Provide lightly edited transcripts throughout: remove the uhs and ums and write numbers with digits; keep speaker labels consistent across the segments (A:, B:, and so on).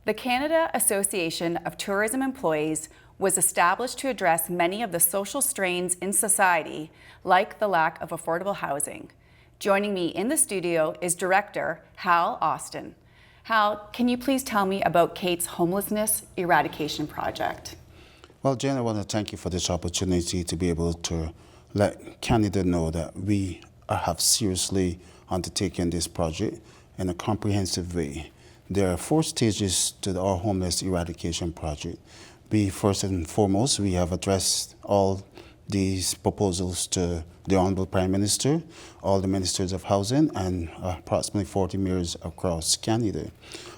A: The Canada Association of Tourism Employees was established to address many of the social strains in society, like the lack of affordable housing. Joining me in the studio is Director Hal Austin. Hal, can you please tell me about Kate's homelessness eradication project?
B: Well, Jen, I want to thank you for this opportunity to be able to let Canada know that we have seriously undertaken this project in a comprehensive way. There are 4 stages to our homeless eradication project. First and foremost, we have addressed all these proposals to the Honorable Prime Minister, all the Ministers of Housing, and approximately 40 mayors across Canada.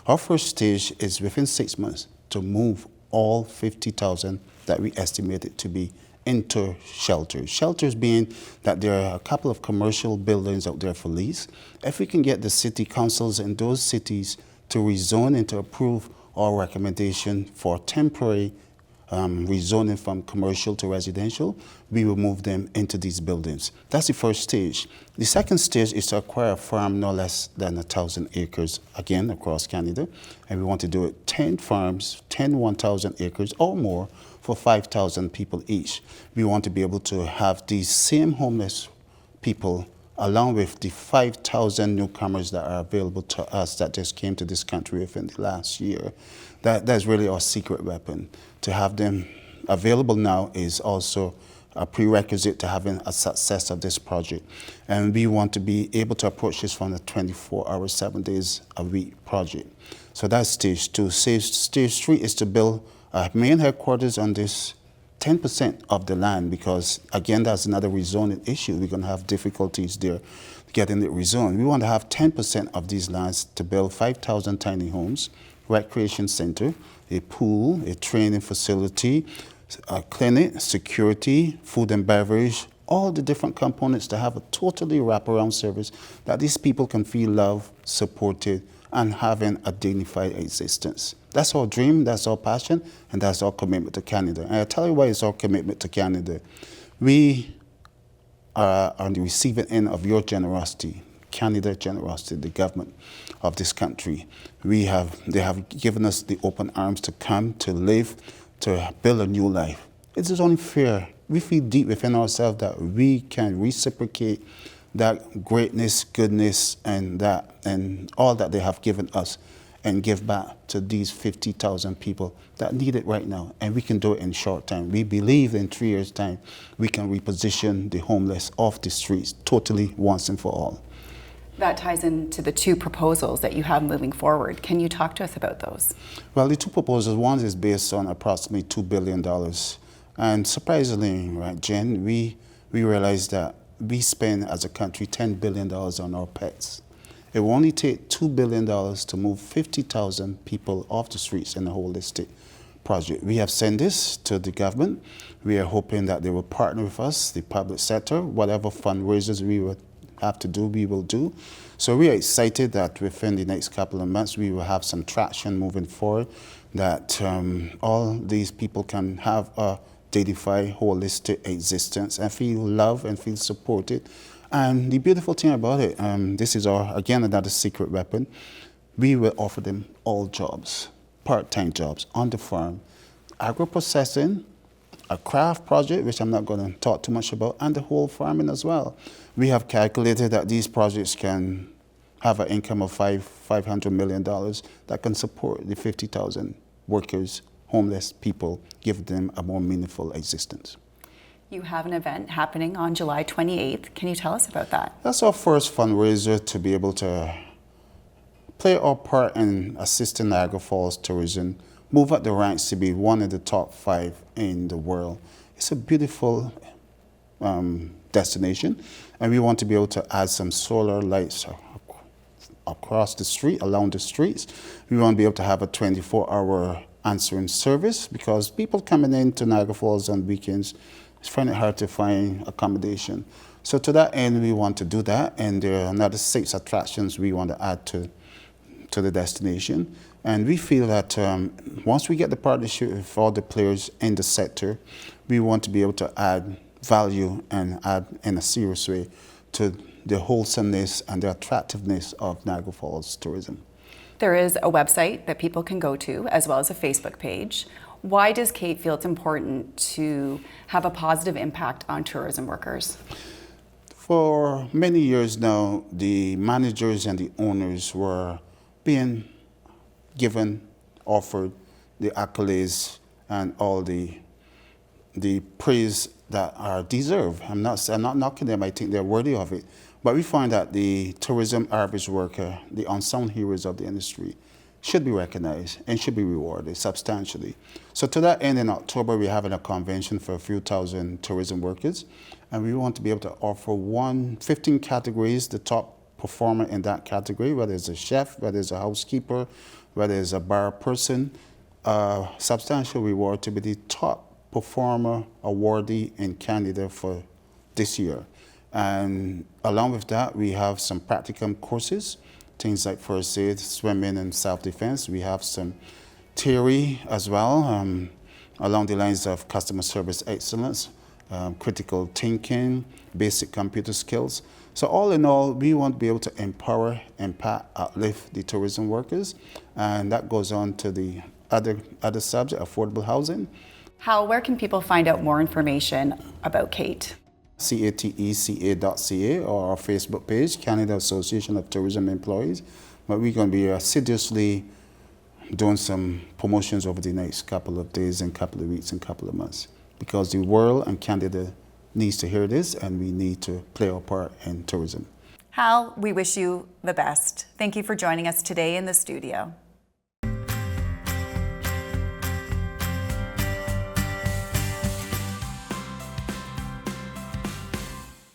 B: Our first stage is within 6 months to move all 50,000 that we estimated to be into shelters. Shelters being that there are a couple of commercial buildings out there for lease. If we can get the city councils in those cities to rezone and to approve our recommendation for temporary rezoning from commercial to residential, we will move them into these buildings. That's the first stage. The second stage is to acquire a farm no less than 1,000 acres, again, across Canada. And we want to do it 10 farms, 10 1,000 acres or more for 5,000 people each. We want to be able to have these same homeless people along with the 5,000 newcomers that are available to us that just came to this country within the last year. That's really our secret weapon. To have them available now is also a prerequisite to having a success of this project. And we want to be able to approach this from a 24-hour, 7 days a week project. So that's stage 2. Stage 3 is to build a main headquarters on this 10% of the land, because again, that's another rezoning issue. We're going to have difficulties there getting it rezoned. We want to have 10% of these lands to build 5,000 tiny homes, recreation center, a pool, a training facility, a clinic, security, food and beverage, all the different components to have a totally wraparound service that these people can feel loved, supported, and having a dignified existence. That's our dream, that's our passion, and that's our commitment to Canada. And I'll tell you why it's our commitment to Canada. We are on the receiving end of your generosity, Canada generosity, the government of this country. They have given us the open arms to come, to live, to build a new life. It is only fair. We feel deep within ourselves that we can reciprocate that greatness, goodness, and all that they have given us, and give back to these 50,000 people that need it right now. And we can do it in short time. We believe in 3 years' time, we can reposition the homeless off the streets totally once and for all.
A: That ties into the 2 proposals that you have moving forward. Can you talk to us about those?
B: Well, the 2 proposals, one is based on approximately $2 billion. And surprisingly, right, Jen, we realized that we spend as a country $10 billion on our pets. It will only take $2 billion to move 50,000 people off the streets in a holistic project. We have sent this to the government. We are hoping that they will partner with us, the public sector. Whatever fundraisers we will have to do, we will do. So we are excited that within the next couple of months, we will have some traction moving forward, that all these people can have a dignified, holistic existence and feel loved and feel supported. And the beautiful thing about it, this is again, another secret weapon. We will offer them all jobs, part-time jobs on the farm, agro-processing, a craft project, which I'm not going to talk too much about, and the whole farming as well. We have calculated that these projects can have an income of $500 million that can support the 50,000 workers, homeless people, give them a more meaningful existence.
A: You have an event happening on July 28th. Can you tell us about that?
B: That's our first fundraiser to be able to play our part in assisting Niagara Falls tourism, move up the ranks to be one of the top 5 in the world. It's a beautiful destination, and we want to be able to add some solar lights across the street, along the streets. We want to be able to have a 24-hour answering service, because people coming into Niagara Falls on weekends, it's finding it hard to find accommodation. So to that end, we want to do that, and there are another 6 attractions we want to add to the destination. And we feel that once we get the partnership with all the players in the sector, we want to be able to add value and add in a serious way to the wholesomeness and the attractiveness of Niagara Falls tourism.
A: There is a website that people can go to, as well as a Facebook page. Why does Kate feel it's important to have a positive impact on tourism workers?
B: For many years now, the managers and the owners were being offered the accolades and all the praise that are deserved. I'm not knocking them. I think they're worthy of it. But we find that the tourism average worker, the unsung heroes of the industry, should be recognized and should be rewarded substantially. So to that end, in October, we're having a convention for a few thousand tourism workers, and we want to be able to offer 15 categories, the top performer in that category, whether it's a chef, whether it's a housekeeper, whether it's a bar person, a substantial reward to be the top performer awardee in Canada for this year. And along with that, we have some practicum courses, things like first aid, swimming, and self-defense. We have some theory as well, along the lines of customer service excellence, critical thinking, basic computer skills. So all in all, we want to be able to empower, impact, uplift the tourism workers, and that goes on to the other subject, affordable housing.
A: Hal, where can people find out more information about Kate?
B: cateca.ca or our Facebook page, Canada Association of Tourism Employees. But we're going to be assiduously doing some promotions over the next couple of days and couple of weeks and couple of months, because the world and Canada needs to hear this, and we need to play our part in tourism.
A: Hal, we wish you the best. Thank you for joining us today in the studio.